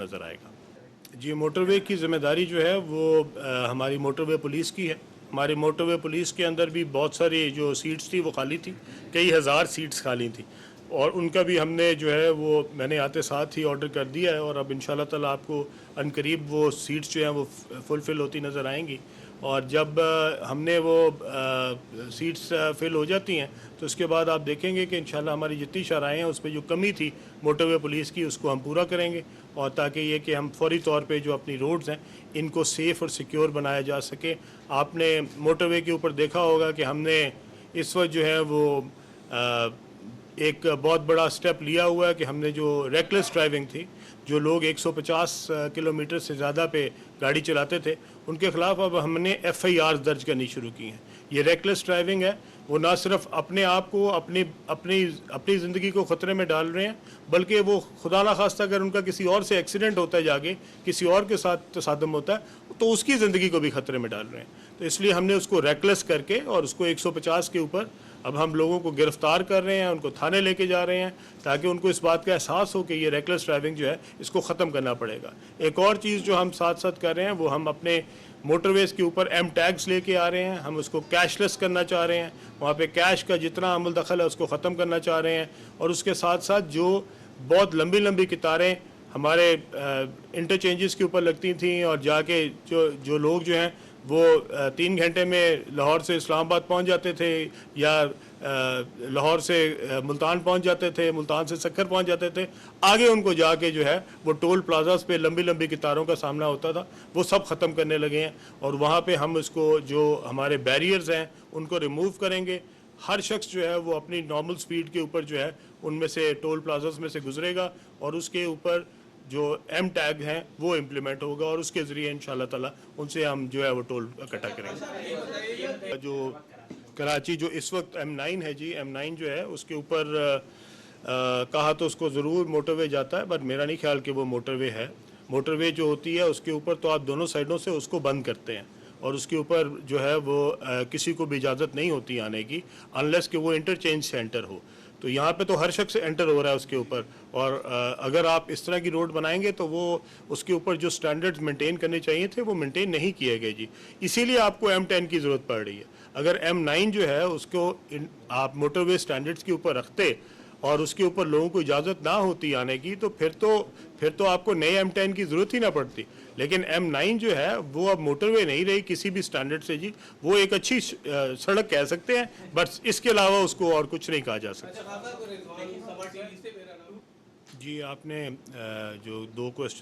नज़र आएगा। जी, मोटरवे की ज़िम्मेदारी जो है वो हमारी मोटरवे पुलिस की है। हमारी मोटरवे पुलिस के अंदर भी बहुत सारी जो सीट्स थी वो खाली थी, कई हज़ार सीट्स खाली थी, और उनका भी हमने जो है वो मैंने आते साथ ही ऑर्डर कर दिया है, और अब इंशाल्लाह ताला आपको अनकरीब वो सीट्स जो हैं वो फुलफ़िल होती नज़र आएंगी। और जब हमने वो सीट्स फिल हो जाती हैं तो उसके बाद आप देखेंगे कि इंशाल्लाह हमारी जितनी शराहें हैं उस पर जो कमी थी मोटरवे पुलिस की उसको हम पूरा करेंगे, और ताकि ये कि हम फौरी तौर पे जो अपनी रोड्स हैं इनको सेफ़ और सिक्योर बनाया जा सके। आपने मोटरवे के ऊपर देखा होगा कि हमने इस वक्त जो है वो एक बहुत बड़ा स्टेप लिया हुआ है कि हमने जो रेकलेस ड्राइविंग थी, जो लोग 150 किलोमीटर से ज़्यादा पे गाड़ी चलाते थे, उनके ख़िलाफ़ अब हमने FIR दर्ज करनी शुरू की हैं। ये रेकलेस ड्राइविंग है, वो ना सिर्फ अपने आप को अपनी ज़िंदगी को ख़तरे में डाल रहे हैं, बल्कि वो खुदा ना खास्ता अगर उनका किसी और से एक्सीडेंट होता है, जाके किसी और के साथ तसादम होता है तो उसकी ज़िंदगी को भी ख़तरे में डाल रहे हैं। तो इसलिए हमने उसको रेकलेस करके और उसको 150 के ऊपर अब हम लोगों को गिरफ़्तार कर रहे हैं, उनको थाने लेके जा रहे हैं, ताकि उनको इस बात का एहसास हो कि ये रेकलेस ड्राइविंग जो है इसको ख़त्म करना पड़ेगा। एक और चीज़ जो हम साथ साथ कर रहे हैं वो हम अपने मोटरवेज़ के ऊपर M टैग्स लेके आ रहे हैं। हम उसको कैशलेस करना चाह रहे हैं, वहाँ पे कैश का जितना अमल दखल है उसको ख़त्म करना चाह रहे हैं। और उसके साथ साथ जो बहुत लंबी लंबी कतारें हमारे इंटरचेंजेस के ऊपर लगती थी, और जाके जो लोग जो हैं वो 3 घंटे में लाहौर से इस्लामाबाद पहुंच जाते थे, या लाहौर से मुल्तान पहुंच जाते थे, मुल्तान से सक्खर पहुंच जाते थे, आगे उनको जाके जो है वो टोल प्लाजास पे लंबी लंबी कतारों का सामना होता था, वो सब ख़त्म करने लगे हैं। और वहाँ पे हम इसको जो हमारे बैरियर्स हैं उनको रिमूव करेंगे। हर शख्स जो है वो अपनी नॉर्मल स्पीड के ऊपर जो है उनमें से टोल प्लाजास में से गुजरेगा, और उसके ऊपर जो M टैग हैं वो इम्प्लीमेंट होगा, और उसके ज़रिए इंशाल्लाह ताला उनसे हम जो है वो टोल इकट्ठा करेंगे। जो कराची जो इस वक्त M9 है जी, M9 जो है उसके ऊपर कहा तो उसको ज़रूर मोटरवे जाता है, बट मेरा नहीं ख्याल कि वो मोटरवे है। मोटरवे जो होती है उसके ऊपर तो आप दोनों साइडों से उसको बंद करते हैं, और उसके ऊपर जो है वो किसी को भी इजाज़त नहीं होती आने की, अनलेस कि वो इंटरचेंज से एंटर हो। तो यहाँ पे तो हर शख्स एंटर हो रहा है उसके ऊपर, और अगर आप इस तरह की रोड बनाएंगे तो वो उसके ऊपर जो स्टैंडर्ड्स मेंटेन करने चाहिए थे वो मेंटेन नहीं किए गए जी, इसीलिए आपको M10 की ज़रूरत पड़ रही है। अगर M9 जो है उसको आप मोटरवे स्टैंडर्ड्स के ऊपर रखते और उसके ऊपर लोगों को इजाज़त ना होती आने की, तो फिर तो आपको नए M10 की ज़रूरत ही ना पड़ती। लेकिन M9 जो है वो अब मोटरवे नहीं रही किसी भी स्टैंडर्ड से जी, वो एक अच्छी सड़क कह सकते हैं, बस इसके अलावा उसको और कुछ नहीं कहा जा सकता। जी, आपने जो 2 क्वेश्चन